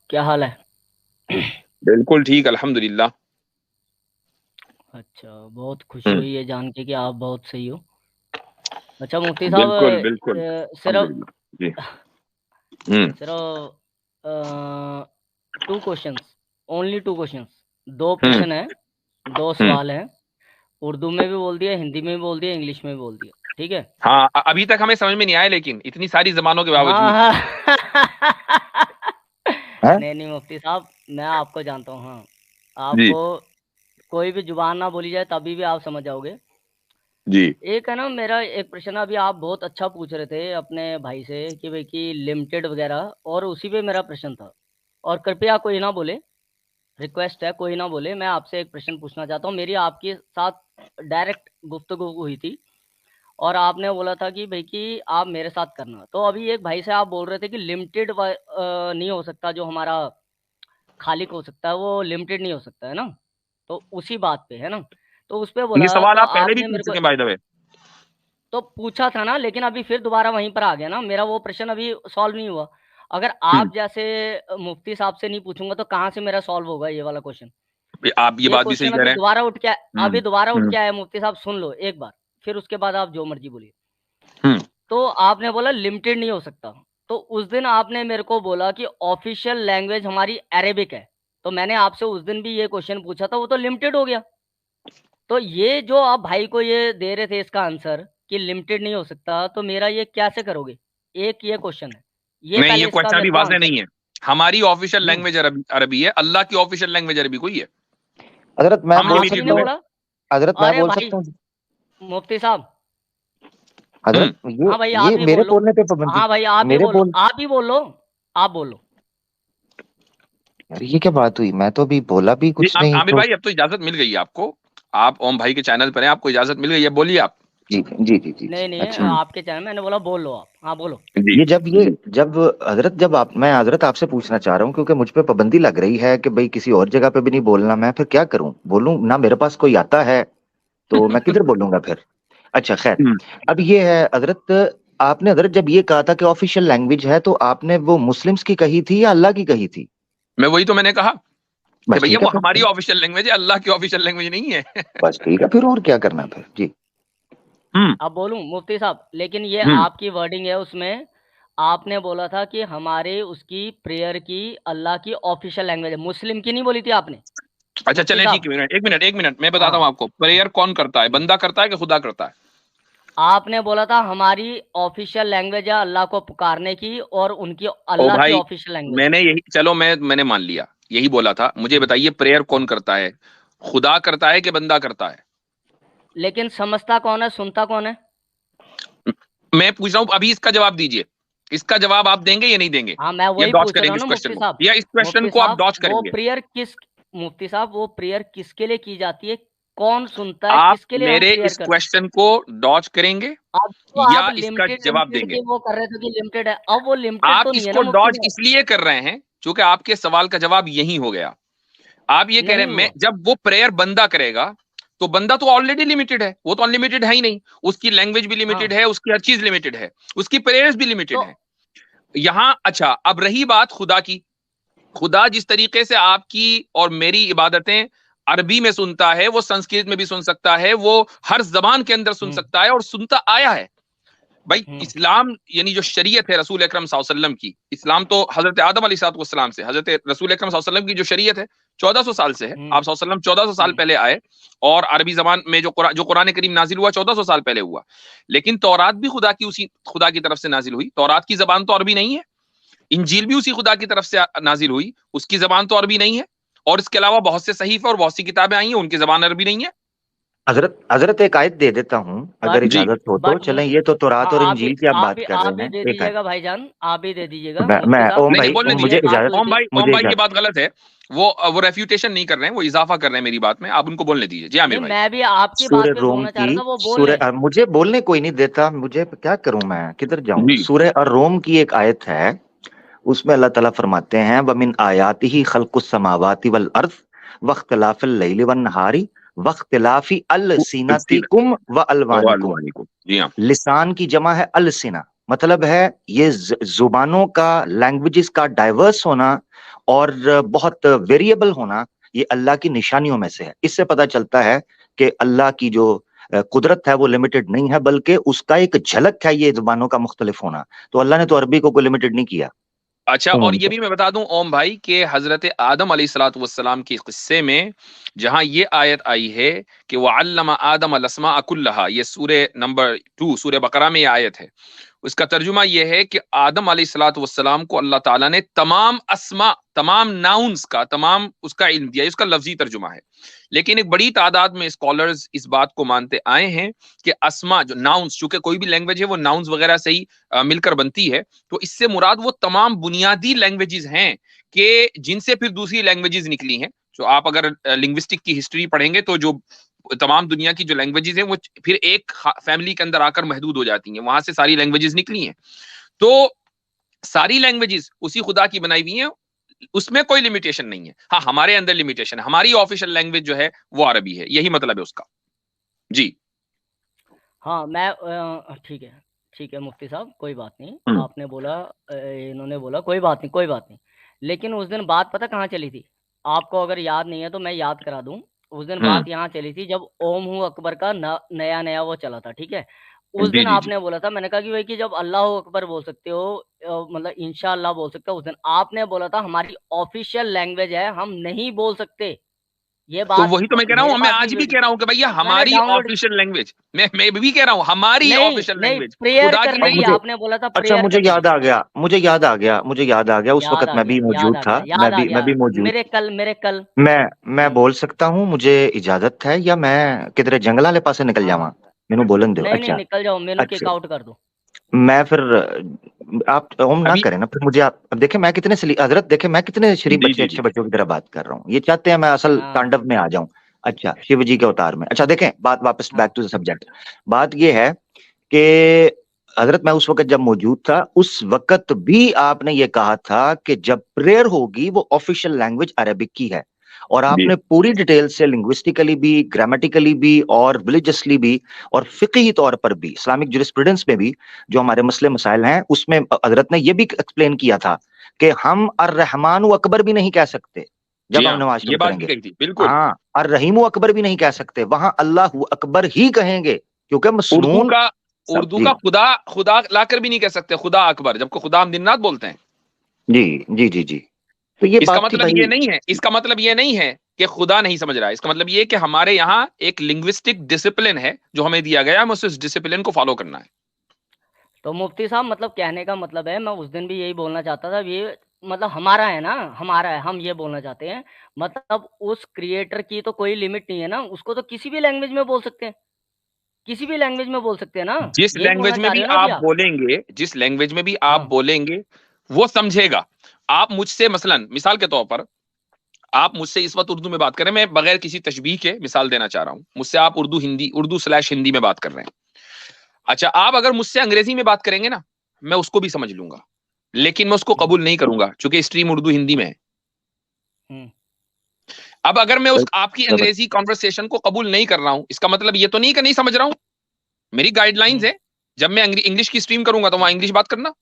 क्या हाल है? बिल्कुल ठीक, अल्हम्दुलिल्लाह। अच्छा, बहुत खुशी हम्म। हुई है जान के कि आप बहुत सही हो। अच्छा मुफ्ती साहब, बिल्कुल बिल्कुल, सिर्फ अल्हम्दुलिल्लाह जी। हम्म। सिर्फ 2 क्वेश्चंस, ओनली 2 क्वेश्चंस, 2 हम्म। प्रश्न हैं, 2 हम्म। सवाल हैं। उर्दू में भी बोल दिया, हिंदी में भी बोल दिया, इंग्लिश में भी बोल दिया, ठीक है? हाँ, अभी तक हमें समझ में नहीं आया, लेकिन इतनी सारी जबानों के हाँ, बावजूद। हाँ। हैं? नहीं, नहीं मुफ्ती साहब, मैं आपको जानता हूँ, हाँ। जी। आपको कोई भी ज़ुबान ना बोली जाए तभी भी आप समझ जाओगे। जी। एक है ना, मेरा एक प्रश्न, अभी आप बहुत अच्छा पूछ रहे थे अपने भाई से कि भाई कि लिमिटेड वगैरह, और उसी पे मेरा प्रश्न था। और कृपया कोई ना बोले, रिक्वेस्ट है कोई ना बोले, मैं आपसे एक प्रश्न पूछना चाहता हूँ। मेरी आपके साथ डायरेक्ट गुफ्तगू हुई थी और आपने बोला था कि भाई कि आप मेरे साथ करना। तो अभी एक भाई से आप बोल रहे थे कि लिमिटेड नहीं हो सकता, जो हमारा खालिक हो सकता है वो लिमिटेड नहीं हो सकता, है ना? तो उसी बात पे, है ना? तो उस पे ये बोला, सवाल तो आप पहले भी आपने पूछ मेरे को चुके, बाय द वे। तो पूछा था ना, लेकिन अभी फिर दोबारा वहीं पर आ गया ना, मेरा वो प्रश्न अभी सॉल्व नहीं हुआ। अगर हम्म। आप जैसे मुफ्ती साहब से नहीं पूछूँगा तो कहाँ से मेरा सॉल्व होगा ये वाला क्वेश्चन? आप ये ये बात भी सही क्वेश्चन कह अभी रहे हैं। दोबारा उठ के हम्म। अभी दोबारा उठ हम्म। के आया है, मुफ्ती साहब सुन लो एक बार, फिर उसके बाद आप जो मर्ज़ी बोलिए। हम्म। तो आपने बोला लिमिटेड नहीं हो सकता, तो उस दिन आपने मेरे को बोला कि ऑफ़िशियल लैंग्वेज हमारी अरेबिक है, तो मैंने आपसे उस दिन भी ये क्वेश्चन पूछा था, वो तो लिमिटेड हो गया। तो ये जो आप भाई को ये दे रहे थे इसका आंसर कि लिमिटेड नहीं हो सकता, तो मेरा ये कैसे करोगे? एक ये क्वेश्चन है। ये नहीं, ये पहले इसका क्वेश्चन मेरे अभी को वाज़ेह आंसर नहीं दो। है। हमारी ऑफिशियल हुँ, लैंग्वेज अरबी अरबी है, अल्लाह की ऑफिशियल लैंग्वेज अरबी कोई है। हजरत मैं हम बोल लिमिटेड आपने नहीं सकता है। हूँ? बोला। हजरत मैं अरे बोल भाई, सकता हूँ? मुफ्ती साहब, हम्म। हजरत ये हाँ भाई आप ये ही मेरे बोलो। बोलने पे पाबंदी? हाँ भाई आप ही मेरे बोलो, बोल आप ही बोलो, आप बोलो। यार, ये क्या बात हुई? मैं तो अभी बोला भी जी, कुछ नहीं आमिर तो। भाई, अब तो इजाजत मिल गई है आपको। आप ओम भाई के चैनल पर हैं, आपको इजाजत मिल गई है, बोलिए आप। जी जी जी जी नहीं, जी, नहीं, अच्छा। हम्म। आपके चैनल मैंने बोला बोलो आप। हाँ, बोलो। जी। ये जब हजरत, जब आप, मैं हजरत आपसे पूछना चाह रहा हूँ क्योंकि मुझ पे पाबंदी लग रही है कि भाई किसी और जगह पे भी नहीं बोलना। मैं फिर क्या करूं? बोलूं ना, मेरे पास कोई आता है तो मैं किधर बोलूंगा फिर? अच्छा, खैर। हम्म। अब ये है हजरत, आपने हजरत जब ये कहा था कि ऑफिशियल लैंग्वेज है, तो आपने वो मुस्लिम्स की कही थी या अल्लाह की कही थी? मैं वही तो मैंने कहा कि बस भैया ठीक है वो हमारी फिर। ऑफिशियल लैंग्वेज है, अल्लाह की ऑफिशियल लैंग्वेज नहीं है। बस ठीक है फिर, और क्या करना है फिर जी। हम्म। अब बोलूँ मुफ्ती साहब, लेकिन ये हम्म। आपकी वर्डिंग है उसमें, आपने बोला था कि हमारे उसकी प्रेयर की अल्लाह की ऑफिशियल लैंग्वेज है, मुस्लिम की नहीं बोली थी आपने, अच्छा, मुफ्ती चलें, ठीक साहब। है। मिनट, एक मिनट, एक मिनट, मैं बताता हूँ हाँ, आपको। प्रेयर कौन करता है? जी। बंदा करता है कि खुदा करता है? आपने बोला था हमारी ऑफिशियल लैंग्वेज है अल्लाह को पुकारने की, और उनकी ओ अल्लाह की भाई, ऑफिशियल लैंग्वेज है। मैंने यही, चलो मैंने मान लिया, यही बोला था। मुझे हुँ, बताइए, प्रेयर कौन हाँ। करता है? खुदा करता है कि बंदा करता है? लेकिन समझता कौन है, सुनता कौन है? मैं पूछ रहा हूँ, अभी इसका जवाब दीजिए। इसका जवाब आप देंगे या नहीं देंगे? हाँ, मैं या वही डॉज पूछ रहा करेंगे हूँ इस ना क्वेश्चन मुफ्ती को, साहब। या इस क्वेश्चन मुफ्ती को आप साहब, डॉज वो करेंगे? प्रेयर किस मुफ्ती साहब, वो प्रेयर किसके लिए की जाती है? कौन सुनता है? आप किसके लिए हम मेरे प्रेयर इस करते हैं? क्वेश्चन को डॉज करेंगे अब तो आप या इसका लिमिटेड जवाब लिमिटेड देंगे? की वो कर रहे थे कि लिमिटेड है, अब वो लिमिटेड आप तो नहीं है इसको ना मुफ्ती डॉज साहब? इसलिए कर रहे हैं क्योंकि आपके सवाल का जवाब यही हो गया। आप ये कह रहे नहीं हैं, मैं हुआ। जब वो प्रेयर बंदा करेगा, तो बंदा तो ऑलरेडी लिमिटेड है, वो तो अनलिमिटेड है ही नहीं। उसकी लैंग्वेज भी लिमिटेड हाँ, है, उसकी हर चीज लिमिटेड है, उसकी प्रेयर्स भी तो लिमिटेड है। यहां अच्छा, अब रही बात खुदा की। खुदा जिस तरीके से आपकी और मेरी इबादतें अरबी में सुनता है, वो संस्कृत में भी सुन सकता है, वो हर जबान के अंदर सुन हुँ, सकता है और सुनता आया है। भाई, हुँ, इस्लाम यानी जो शरीयत है रसूल अकरम सल्लल्लाहु अलैहि वसल्लम की, इस्लाम तो हजरत आदम अलैहिस्सलाम से, हजरत रसूल अकरम सल्लल्लाहु अलैहि वसल्लम की जो शरीयत है 1400 साल से है। हुँ, आप सल्लल्लाहु अलैहि वसल्लम 1400 साल हुँ। पहले आए, और अरबी जबान में जो कुरान करीम नाजिल हुआ 1400 साल पहले हुआ। लेकिन तौरात भी खुदा की तरफ से नाजिल हुई। तौरात की जबान तो अरबी नहीं है। इंजील भी उसी खुदा की तरफ से नाजिल हुई, उसकी जबान तो अरबी नहीं है। और इसके अलावा बहुत से सहीफे और बहुत सी किताबें आई हैं, उनकी जबान अरबी नहीं है। हजरत हजरत एक आयत दे देता हूँ, अगर बट जी। इजाजत हो तो। बट चलें, ये तो तौरात हाँ, और इंजील की आप बात कर आप रहे भी हैं, दे एक आयत। दीजिएगा भाईजान, आप भी दे दीजिएगा मैं मुफ्ती साहब, ओम नहीं नहीं, भाई, बोलने ओम दीजिए। मुझे ये बात इजाजत, हुई थी। ओम मुझे भाई की इजाजत। बात गलत है। वो रेफ्यूटेशन नहीं कर रहे हैं, वो इजाफा कर रहे हैं मेरी बात में। आप उनको बोलने दीजिए। जी आमिर नहीं, भाई। मैं भी आपकी सूर्य बात पे रोम बोलना चाह की, रहा था, वो बोल सूर्य लें। मुझे बोलने कोई नहीं देता, मुझे क्या करूं? मैं किधर जाऊं? जी। सूर्य और रोम की एक आयत है, उसमें अल्लाह ताला फरमाते हैं, वमिन आयातिही खल्कुस समावाति वल अर्द वख्तिलाफिल लैलि वन नहारी वख्तिलाफि सीना अलसीनतिकुम व तो अलवानिकुम। अलवानी को, जी हाँ। लिसान की जमा है अलसिना, मतलब है ये जुबानों का, लैंग्वेजेस का डाइवर्स होना और बहुत वेरिएबल होना, ये अल्लाह की निशानियों में से है। इससे पता चलता है कि अल्लाह की जो कुदरत है वो लिमिटेड नहीं है, बल्कि उसका एक झलक है ये जुबानों का मुख्तलिफ होना। तो अल्लाह ने तो अरबी को लिमिटेद नहीं किया। अच्छा, और ये भी मैं बता दूं ओम भाई कि हजरत आदम अलैहिस्सलातु वस्सलाम के किस्से में जहां ये आयत आई है कि वअल्लम आदम अलअस्मा कुल्लहा, ये सूरे नंबर 2 सूरे बकरा में ये आयत है, उसका तर्जुमा यह है कि आदम अलैहिस्सलातु वस्सलाम को अल्लाह ताला ने तमाम अस्मा, तमाम नाउन्स का, तमाम उसका इल्म दिया। इसका लफ्जी तर्जुमा है, लेकिन एक बड़ी तादाद में स्कॉलर्स इस बात को मानते आए हैं कि अस्मा जो नाउन्स, चूंकि कोई भी लैंग्वेज है वो नाउन्स वगैरह से ही मिलकर बनती है, तो इससे मुराद वो तमाम बुनियादी लैंग्वेजेस हैं कि जिनसे फिर दूसरी लैंग्वेजेस निकली हैं। तो आप अगर लिंग्विस्टिक की हिस्ट्री पढ़ेंगे तो जो तमाम दुनिया की जो लैंग्वेजेस हैं वो फिर एक फैमिली के अंदर आकर महदूद हो जाती हैं, वहां से सारी लैंग्वेजेस निकली हैं। तो सारी लैंग्वेजेस उसी खुदा की बनाई हुई हैं, उसमें कोई लिमिटेशन नहीं है। हाँ, हमारे अंदर लिमिटेशन है, हमारी ऑफिशियल लैंग्वेज जो है वो अरबी है, यही मतलब है उसका। जी हाँ, मैं ठीक है मुफ्ती साहब, कोई बात नहीं। आपने बोला, इन्होंने बोला, कोई बात नहीं, कोई बात नहीं। लेकिन उस दिन बात पता कहाँ चली थी? आपको अगर याद नहीं है तो मैं याद करा दूं। उस दिन बात यहाँ चली थी जब ओम हूँ अकबर का नया नया वो चला था, ठीक है। उस दिन आपने बोला था, मैंने कहा कि भाई कि जब अल्लाह अकबर बोल सकते हो, मतलब इंशाअल्लाह बोल सकते हो, उस दिन आपने बोला था हमारी ऑफिशियल लैंग्वेज है, हम नहीं बोल सकते। ये तो बात वही तो मैं कह रहा हूँ, मैं आज भी कह रहा हूँ कि भैया हमारी ऑफिशियल लैंग्वेज, मैं भी कह रहा हूँ हमारी ऑफिशियल लैंग्वेज प्रेयर खुदा की करने की, आपने बोला था अच्छा, मुझे याद आ गया, मुझे याद आ गया, उस वक्त मैं भी मौजूद था, मैं भी मौजूद। मेरे कल मैं बोल सकता हूँ, मुझे इजाजत है, या मैं किधरे जंगल वाले पासे निकल जावा? मैनू बोलन दो। नहीं अच्छा निकल जाओ, मेनू किक अच्छा, आउट कर दो। मैं फिर आप ओम ना करें ना फिर मुझे। आप अब देखे मैं कितने हजरत, देखे मैं कितने शरीफ बच्चे, अच्छे बच्चों की तरह बात कर रहा हूँ। ये चाहते हैं मैं असल तांडव में आ जाऊं। अच्छा, शिव जी के अवतार में। अच्छा देखें, बात वापस बैक टू द सब्जेक्ट। बात ये है कि हजरत मैं उस वक्त जब मौजूद था, उस वक्त भी आपने ये कहा था कि जब प्रेयर होगी वो ऑफिशियल लैंग्वेज अरबिक की है। और आपने पूरी डिटेल से लिंग्विस्टिकली भी, ग्रामेटिकली भी और रिलीजियसली भी और फिक़ही तौर पर भी, इस्लामिक जुरिस्प्रूडेंस में भी जो हमारे मसले मसाइल हैं उसमें हजरत ने यह भी एक्सप्लेन किया था कि हम अर्रहमान अकबर भी नहीं कह सकते जब हम नमाज शुरू करेंगे। बिल्कुल। हाँ, अर्रहीम अकबर भी नहीं कह सकते, वहां अल्लाह अकबर ही कहेंगे, क्योंकि मसनून उर्दू का खुदा लाकर भी नहीं कह सकते खुदा अकबर, जबकि खुदा हम दिनरात बोलते हैं। जी जी जी जी। तो ये इसका बात मतलब ये नहीं है, इसका मतलब ये नहीं है कि खुदा नहीं समझ रहा है। इसका मतलब ये कि हमारे यहाँ एक लिंग्विस्टिक डिसिप्लिन है जो हमें दिया गया है, हमें उस डिसिप्लिन को फॉलो करना है। तो मुफ्ती साहब, मतलब कहने का मतलब है, मैं उस दिन भी यही बोलना चाहता था, ये मतलब हमारा है ना, हमारा है, हम ये बोलना चाहते हैं, मतलब उस क्रिएटर की तो कोई लिमिट नहीं है ना, उसको तो किसी भी लैंग्वेज में बोल सकते हैं, किसी भी लैंग्वेज में बोल सकते हैं ना। जिस लैंग्वेज में भी आप बोलेंगे, जिस लैंग्वेज में भी आप बोलेंगे वो समझेगा। आप मुझसे मसलन, मिसाल के तौर पर आप मुझसे इस वक्त उर्दू में बात करें, मैं बगैर किसी तशबीह के मिसाल देना चाह रहा हूं, मुझसे आप उर्दू/हिंदी में बात कर रहे हैं। अच्छा, आप अगर मुझसे अंग्रेजी में बात करेंगे ना, मैं उसको भी समझ लूंगा, लेकिन मैं उसको कबूल नहीं करूंगा क्योंकि स्ट्रीम उर्दू हिंदी में है। अब अगर मैं आपकी अंग्रेजी कॉन्वर्सेशन को कबूल नहीं कर रहा हूं, इसका मतलब ये तो नहीं कि नहीं समझ रहा हूं। मेरी गाइडलाइंस है, जब मैं इंग्लिश की स्ट्रीम करूंगा तो वहां इंग्लिश बात करना।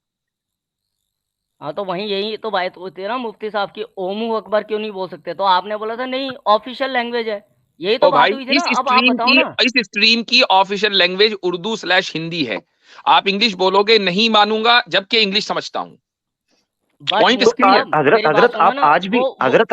हाँ, तो वहीं यही तो बात होती है ना मुफ्ती साहब की, ओमू अकबर क्यों नहीं बोल सकते? तो आपने बोला था नहीं ऑफिशियल लैंग्वेज है, यही तो बात हुई थी ना। अब आप बताओ ना, इस स्ट्रीम की ऑफिशियल लैंग्वेज उर्दू/हिंदी है। आप इंग्लिश बोलोगे नहीं मानूंगा, जबकि इंग्लिश समझता हूं। पॉइंट हजरत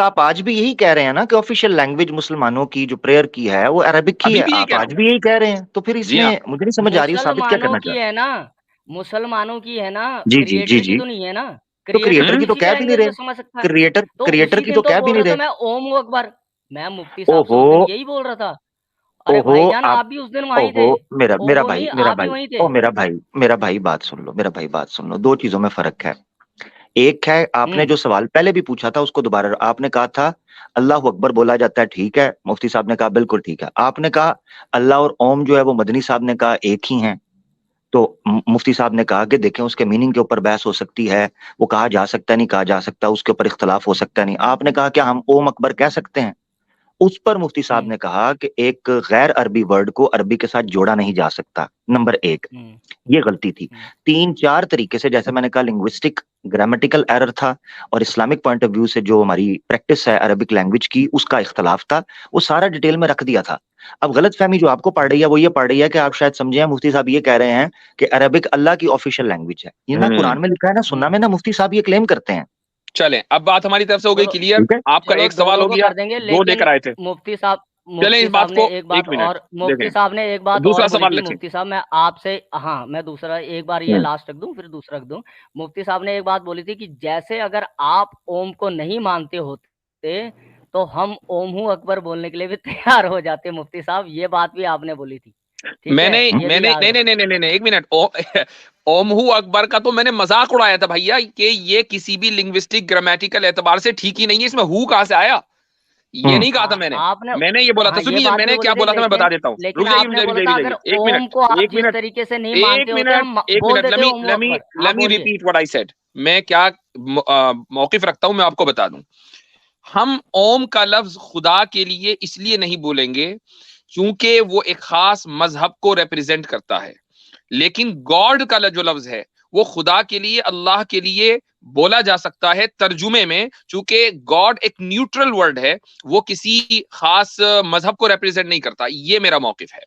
आप आज भी यही कह रहे हैं ना कि ऑफिशियल लैंग्वेज मुसलमानों की जो प्रेयर की है वो अरबिक की है। आप आज भी यही कह रहे हैं, तो फिर इसमें मुझे नहीं समझ आ रही, साबित क्या करना चाहते हैं? मुसलमानों की है ना, जी जी जी जी। तो नहीं है ना, तो क्रिएटर की तो कह भी नहीं रहे, क्रिएटर की तो कह भी नहीं रहे। मैं ओम अकबर, मैं मुफ्ती साहब से उस दिन यही बोल रहा था। अरे भाईजान, आप भी उस दिन वहीं थे। मेरा भाई बात सुन लो, दो चीजों में फर्क है। एक है, आपने जो सवाल पहले भी पूछा था उसको दोबारा, आपने कहा था अल्लाह अकबर बोला जाता है, ठीक है, मुफ्ती साहब ने कहा बिल्कुल ठीक है। आपने कहा अल्लाह और ओम जो है वो मदनी साहब ने कहा एक ही हैं, तो मुफ्ती साहब ने कहा कि देखें उसके मीनिंग के ऊपर बहस हो सकती है, वो कहा जा सकता नहीं कहा जा सकता, उसके ऊपर इख्तलाफ हो सकता नहीं। आपने कहा क्या हम ओम अकबर कह सकते हैं? उस पर मुफ्ती साहब ने कहा कि एक गैर अरबी वर्ड को अरबी के साथ जोड़ा नहीं जा सकता। नंबर 1 ये गलती थी। 3-4 तरीके से, जैसे मैंने कहा, लिंग्विस्टिक ग्रामेटिकल एरर था, और इस्लामिक पॉइंट ऑफ व्यू से जो हमारी प्रैक्टिस है अरबिक लैंग्वेज की, उसका इख्तलाफ था। वो सारा डिटेल में रख दिया था। अब गलत फहमी जो आपको पड़ रही है वो ये पड़ रही है कि आप शायद समझे हैं मुफ्ती साहब ये कह रहे हैं कि अरबिक अल्लाह की ऑफिशियल लैंग्वेज है। ये ना कुरान में लिखा है ना सुन्ना में, ना मुफ्ती साहब ये क्लेम करते हैं। चलें, अब बात हमारी तरफ से हो गई क्लियर। आपका एक सवाल हो गया, दो लेकर आए थे। मुफ्ती साहब चलें, इस बात को एक मिनट और मुफ्ती साहब ने एक बात दूसरा और सवाल बोली थी। रखें। मुफ्ती साहब मैं आपसे, हाँ मैं दूसरा एक बार ये लास्ट रख दूं फिर दूसरा रख दूं। मुफ्ती साहब ने एक बात बोली थी कि जैसे अगर आप ओम को नहीं मानते होते तो हम ओम हूँ अकबर बोलने के लिए भी तैयार हो जाते। मुफ्ती साहब ये बात भी आपने बोली थी। मैंने नहीं, एक मिनट, ओम हूँ अकबर का तो मैंने मजाक उड़ाया था भैया कि ये किसी भी लिंग्विस्टिक ग्रामेटिकल एतबार से ठीक ही नहीं है। इसमें हु कहां से आया, ये नहीं कहा था मैंने ये बोला था। सुनिए मैंने क्या बोला था, मैं बता देता हूँ। रुक जाइए, एक minute, let me repeat what I said. मैं क्या मौकिफ रखता हूं मैं आपको बता दूं। हम ओम का लफ्ज खुदा के लिए इसलिए नहीं बोलेंगे क्योंकि वो एक खास मजहब को रिप्रेजेंट करता है, लेकिन गॉड का जो लफ्ज है वो खुदा के लिए, अल्लाह के लिए बोला जा सकता है तर्जुमे में, चूंकि गॉड एक न्यूट्रल वर्ड है, वो किसी खास मजहब को रिप्रेजेंट नहीं करता। ये मेरा मौकिफ है।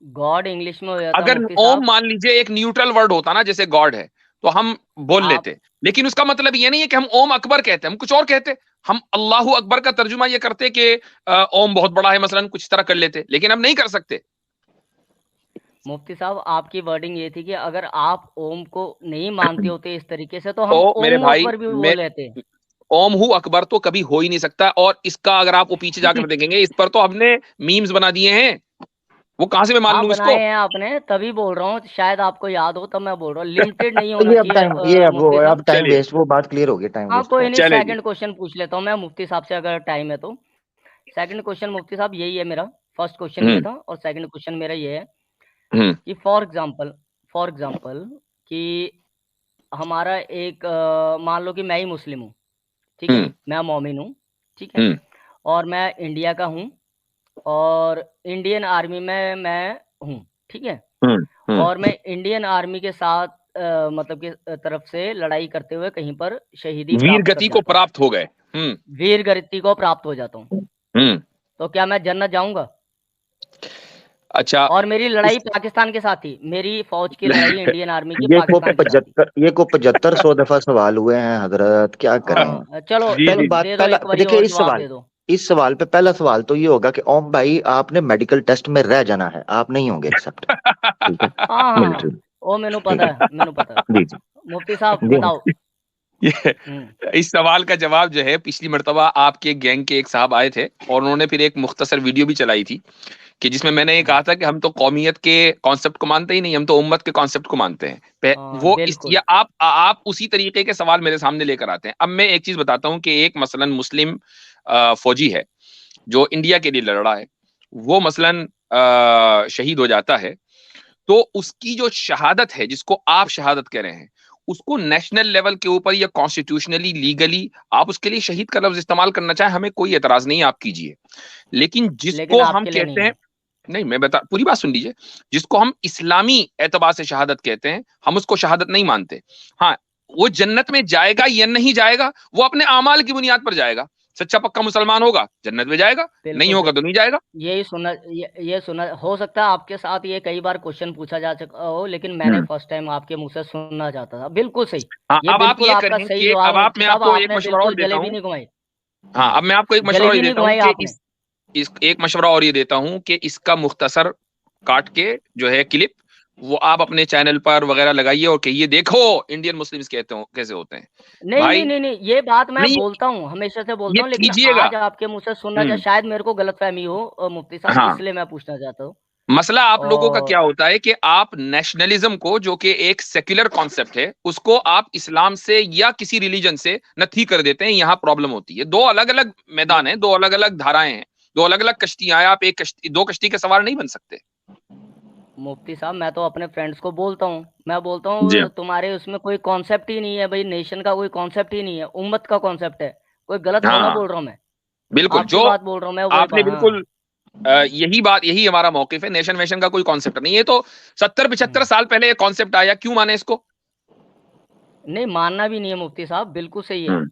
गॉड इंग्लिश में हो जाता, अगर ओम मान लीजिए एक न्यूट्रल वर्ड होता ना, जैसे गॉड है, तो हम बोल लेते, लेकिन उसका मतलब ये नहीं है कि हम ओम अकबर कहते हैं, हम कुछ और कहते। हम अल्लाहु अकबर का तर्जुमा ये करते कि ओम बहुत बड़ा है मसलन, कुछ तरह कर लेते, लेकिन हम नहीं कर सकते। मुफ्ती साहब आपकी वर्डिंग ये थी कि अगर आप ओम को नहीं मानते होते इस तरीके से तो हम मेरे ओम भाई अकबर भी बोल लेते। ओम हु अकबर तो कभी हो ही नहीं सकता, और इसका अगर आप वो पीछे जाकर देखेंगे, इस पर तो हमने मीम्स बना दिए हैं, वो कहां से मैं मान लूं इसको? बनाए हैं आपने, तभी बोल रहा हूँ, शायद आपको याद हो, तब मैं बोल रहा हूँ लिमिटेड नहीं होना चाहिए। अब टाइम वेस्ट, वो बात क्लियर हो गई, टाइम वेस्ट। कोई नहीं, सेकंड क्वेश्चन पूछ लेता हूँ मैं मुफ्ती साहब से अगर टाइम है तो। सेकंड क्वेश्चन मुफ्ती साहब यही है मेरा, फर्स्ट क्वेश्चन ये था और सेकंड क्वेश्चन मेरा ये है कि फॉर एग्जांपल कि हमारा एक मान लो कि मैं ही मुस्लिम हूँ, ठीक है, मैं मोमिन हूँ, ठीक है, और मैं इंडिया का हूँ और इंडियन आर्मी में मैं हूँ, ठीक है, और मैं इंडियन आर्मी के साथ मतलब कि तरफ से लड़ाई करते हुए कहीं पर शहीदी वीर गति को प्राप्त हो गए, वीर गति को प्राप्त हो जाता हूँ, तो क्या मैं जन्नत जाऊंगा? अच्छा, और मेरी लड़ाई पाकिस्तान के साथ थी, मेरी फौज की लड़ाई इंडियन आर्मी की पाकिस्तान के साथ। ये को 7500 दफा सवाल हुए हैं हजरत, क्या करें। चलो देखिए इस सवाल पे पहला सवाल तो ये होगा कि ओम भाई आपने मेडिकल टेस्ट में रह जाना है, आप नहीं होंगे एक्सेप्ट। ओ मैंने पता है मुफ्ती साहब बताओ। इस सवाल का जवाब जो है, पिछली मर्तबा आपके गैंग के एक साहब आए थे और उन्होंने फिर एक मुख्तसर वीडियो भी चलाई थी कि जिसमें मैंने ये कहा था कि हम तो कौमियत के कॉन्सेप्ट को मानते ही नहीं, हम तो उम्मत के कॉन्सेप्ट को मानते हैं। वो या आप उसी तरीके के सवाल मेरे सामने लेकर आते हैं। अब मैं एक चीज बताता हूं कि एक मसलन मुस्लिम फौजी है जो इंडिया के लिए लड़ रहा है, वो मसलन शहीद हो जाता है, तो उसकी जो शहादत है, जिसको आप शहादत कह रहे हैं, उसको नेशनल लेवल के ऊपर या कॉन्स्टिट्यूशनली लीगली आप उसके लिए शहीद का लफ्ज इस्तेमाल करना चाहें, हमें कोई एतराज नहीं, आप कीजिए। लेकिन जिसको हम कहते हैं, नहीं मैं बता, पूरी बात सुन लीजिए, जिसको हम इस्लामी एतबार से शहादत कहते हैं, हम उसको शहादत नहीं मानते। हाँ, वो जन्नत में जाएगा या नहीं जाएगा, वो अपने आमाल की बुनियाद पर जाएगा। सच्चा पक्का मुसलमान होगा जन्नत में जाएगा, नहीं होगा तो नहीं जाएगा। ये सुना हो सकता है आपके साथ ये कई बार क्वेश्चन पूछा जा चुका हो, लेकिन मैंने फर्स्ट टाइम आपके मुंह से सुनना चाहता था। बिल्कुल सही। अब आप ये करें कि अब आप, मैं आपको एक मशवरा और देता हूं। हाँ, अब मैं आपको एक मशवरा और देता हूं कि एक मशवरा और ये देता हूं कि इसका मुख्तसर काट के जो है क्लिप, वो आप अपने चैनल पर वगैरह लगाइए और कहिए देखो इंडियन मुस्लिम्स कहते हो कैसे होते हैं। नहीं, ये बात मैं बोलता हूँ, हमेशा से बोलता हूँ, लेकिन आज आपके मुंह से सुनना चाहिए, शायद मेरे को गलतफहमी हो मुफ्ती साहब, इसलिए मैं पूछना चाहता हूँ। मसला आप लोगों का क्या होता है कि आप नेशनलिज्म को, जो कि एक सेक्युलर कॉन्सेप्ट है, उसको आप इस्लाम से या किसी रिलीजन से नथी कर देते हैं। यहाँ प्रॉब्लम होती है। दो अलग अलग मैदान है, दो अलग अलग धाराएं हैं, दो अलग अलग कश्तियां हैं। आप दो कश्ती के सवार नहीं बन सकते। मुफ्ती साहब मैं तो अपने फ्रेंड्स को बोलता हूँ, मैं बोलता हूँ तुम्हारे उसमें कोई कॉन्सेप्ट ही नहीं है भाई, नेशन का कोई कॉन्सेप्ट ही नहीं है, उम्मत का कॉन्सेप्ट है। कोई गलत होना बोल रहा हूँ मैं? बिल्कुल, आपकी जो बात बोल रहा हूँ मैं, वही आपने हाँ। बिल्कुल यही बात, यही हमारा मौकिफ है। नेशन वेशन का कोई कॉन्सेप्ट नहीं है। तो 70-75 साल पहले ये कॉन्सेप्ट आया, क्यों माने इसको? नहीं मानना भी नहीं है मुफ्ती साहब, बिल्कुल सही है।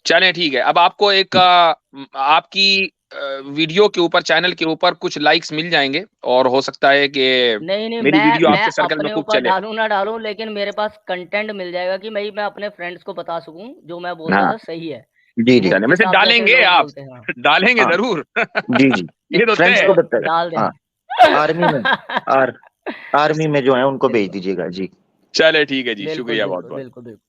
चलें ठीक है। अब आपको एक आपकी वीडियो के ऊपर, चैनल के ऊपर कुछ लाइक्स मिल जाएंगे, और हो सकता है कि नहीं नहीं, मेरी वीडियो मैं आपके सर्कल में अपने खूब ऊपर चले। डालूं ना डालूं, लेकिन मेरे पास कंटेंट मिल जाएगा कि मैं अपने फ्रेंड्स को बता सकूं जो मैं बोल रहा हाँ था सही है। जी जी चले, मुफ्ती वैसे साहब जैसे डालेंगे लोग आप, बोलते हैं, हाँ। डालेंगे हाँ जरूर। जी जी, ये तो फ्रेंड्स तय को है। बता, डाल हाँ दें। आर्मी में, आर आर्मी में जो है उनको भेज बिल्कुल दीजिएगा जी। चले ठीक है जी, बिल्कुल शुक्रिया बहुत बिल्कुल बहुत। बिल्कुल बिल्कुल।